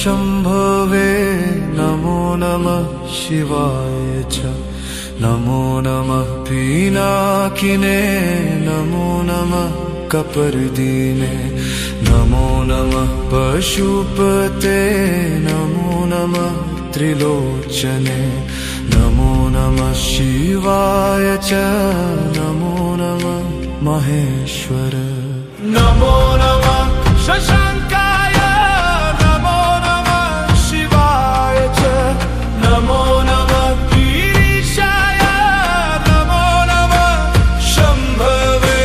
शम्भवे नमो नमः शिवाय च नमो नमः पिनाकिने नमो नमः कपर्दीने नमो नमः पशुपते नमो नमः त्रिलोचने नमो नमः शिवाय च नमो नमः महेश्वर नमो नमः शशांकाय नमो नमः शिवाय च नमो नमः गिरीशाय नमो नमः शम्भवे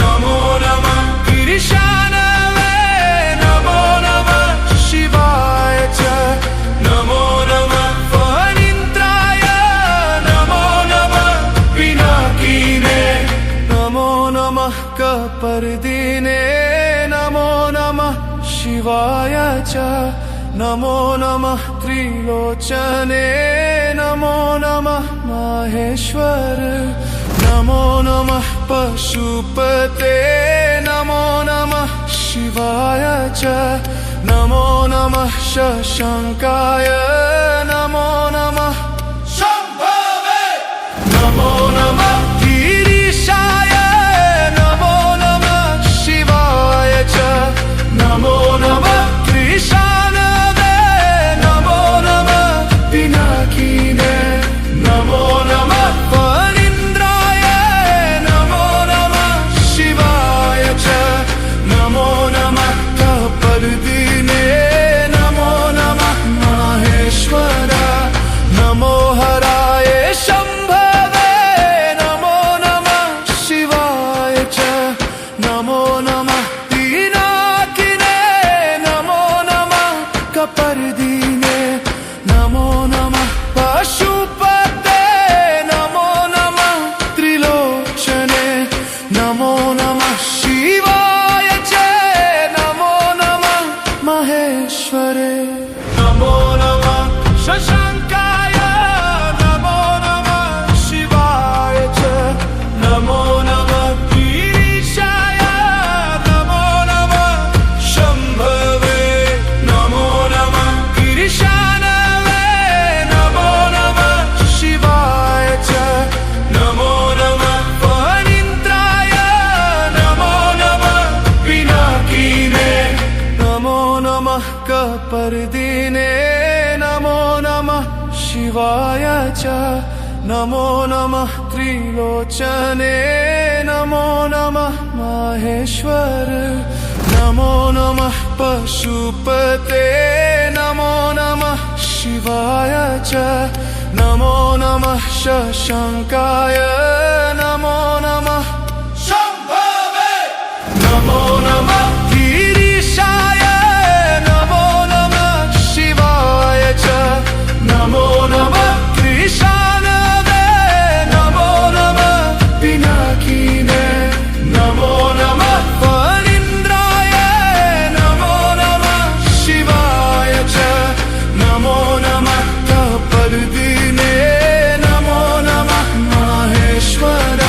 नमो नमः गिरीशानवे नमो नमः शिवाय च नमो नमः फणीन्द्राय नमो नमः पिनाकिने नमो नमः कपर्दीने नमो नमः शिवाय च नमो नमः त्रिलोचने नमो नमः महेश्वर नमो नमः पशुपते नमो नमः शिवाय च नमो नमः शशांकाय नमो नमः शम्भवे नमो नमः गिरीशाय नमो नमः शिवाय च नमो नमः कृशानवे नमो नमः पिनाकिने नमो नमः फणीन्द्राय नमो नमः शिवाय च नमो नमः कपर्दीने नमो नमः महेश्वर नमो हराय शम्भवे नमो नमः शिवाय च नमो नमः पिनाकिने नमो नमः कपर्दीने नमो नमः पशुपते नमो नमः त्रिलोचने नमो नमः शिवाय च नमो नमः महेश्वरे नमो नमः शशांकाय नमो नमः शिवाय च नमो नमः गिरीशाय नमो नमः शम्भवे नमो नमः गिरीशानवे नमो नमः शिवाय च नमो नमः फणीन्द्राय नमो नमः पिनाकिने नमो नमः कपर्दीने नमो नमः शिवाय च नमो नमः त्रिलोचने नमो नमः महेश्वर नमो नमः पशुपते नमो नमः शिवाय च नमो नमः शशांकाय नमो नमः शम्भवे नमो नमः गिरीशाय नमो नमः शिवाय च नमो नमः कृशानवे नमो नमः पिनाकिने नमो नमः फणीन्द्राय नमो नमः शिवाय च नमो नमः कपर्दीने नमो नमः महेश्वर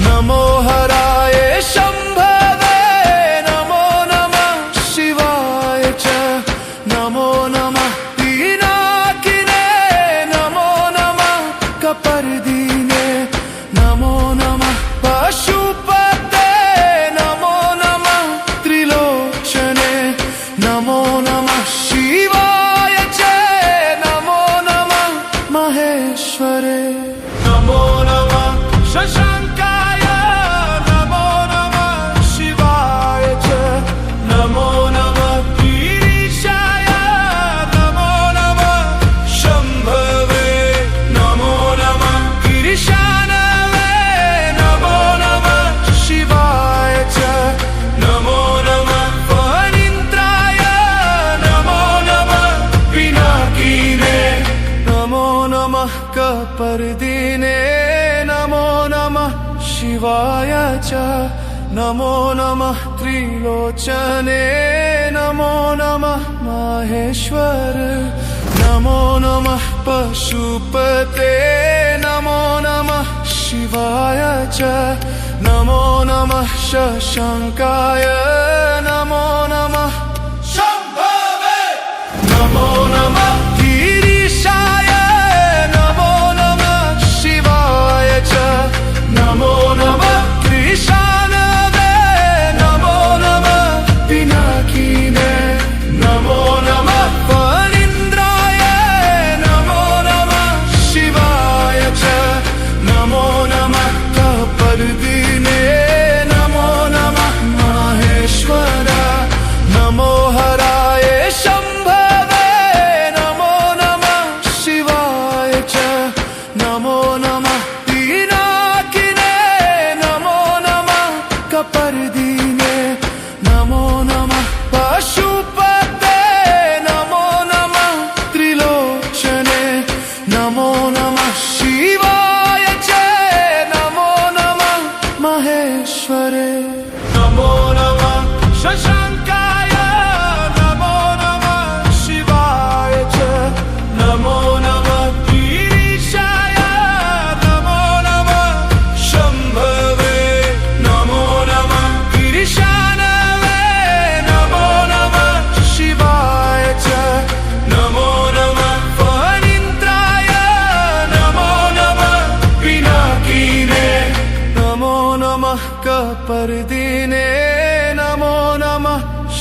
नमो हराय शम्भवे नमो नमः शिवाय च नमो नमः पिनाकिने नमो नमः कपर्दीने नमो नमः पशुपते नमो नमः त्रिलोचने नमो नमः शिवाय च नमो नमः महेश्वरे नमो नमः शशांकाय नमो नमः शिवाय च नमो नमः गिरीशाय नमो नमः शम्भवे नमो नमः गिरीशानवे नमो नमः शिवाय च नमो नमः फणीन्द्राय नमो नमः पिनाकिने नमो नमः कपर्दीने नमो नमः शिवाय च नमो नमः त्रिलोचने नमो नमः महेश्वर नमो नमः पशुपते नमो नमः शिवाय च नमो नमः शशांकाय नमो नमः शम्भवे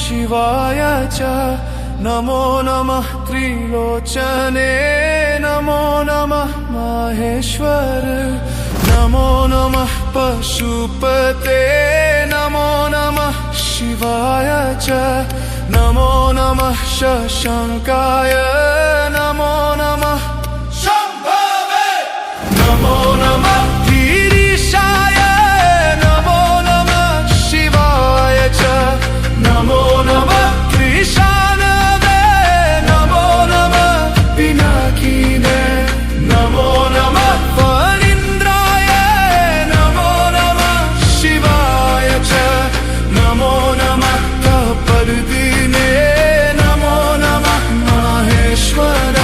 शिवाय च नमो नमः त्रिलोचने नमो नमः माहेश्वर नमो नमः पशुपते नमो नमः शिवाय च नमो नमः शशांकाय नमो नमः शंभवे नमो नमः गिरीशाय नमो नमः शिवाय च नमो नमः कृशानवे नमो नमः पिनाकिने नमो नमः फणीन्द्राय नमो नमः शिवाय च नमो नमः कपर्दिने नमो नमः माहेश्वर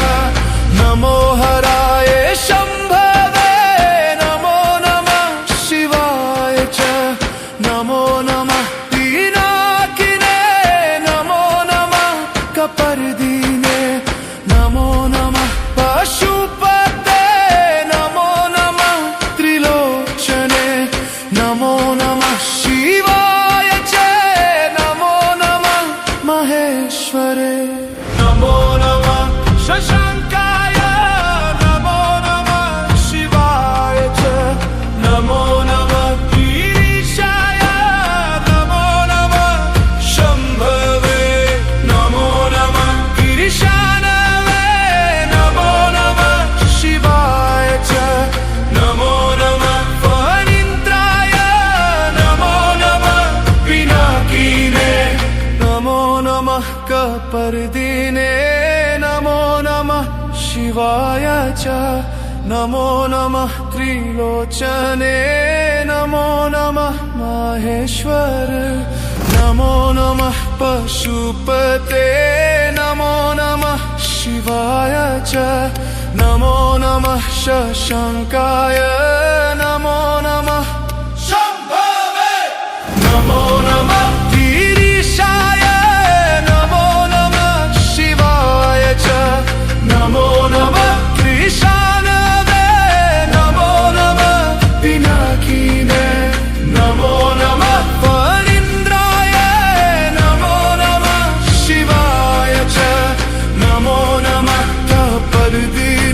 नमो हराय शंभवे नमो नमः शिवाय च नमो नमः पिनाकिने नमो नमः कपर्दिने नमो नमः पशुपते नमो नमः त्रिलोचने नमो नमः शिवाय च नमो नमः महेश्वरे नमो नमः शशांकाय नमो नमः शिवाय च नमो नमः गिरीशाय नमो नमः शंभवे नमो नमः गिरीशानवे नमो नमः शिवाय च नमो नमः फणीन्द्राय नमो नमः पिनाकिने नमो नमः कपर्दिने नमो नमः शिवाय च नमो नमः त्रिलोचने नमो नमः माहेश्वर नमो नमः पशुपते नमो नमः शिवाय च नमो नमः शशांकाय नमो नमः शंभवे नमो नमः गिरीशाय नमो नमः शिवाय च नमो नमः कृशानवे नमो नमः पिनाकिने नमो नमः फणीन्द्राय नमो नमः शिवाय च नमो नमः कपर्दिने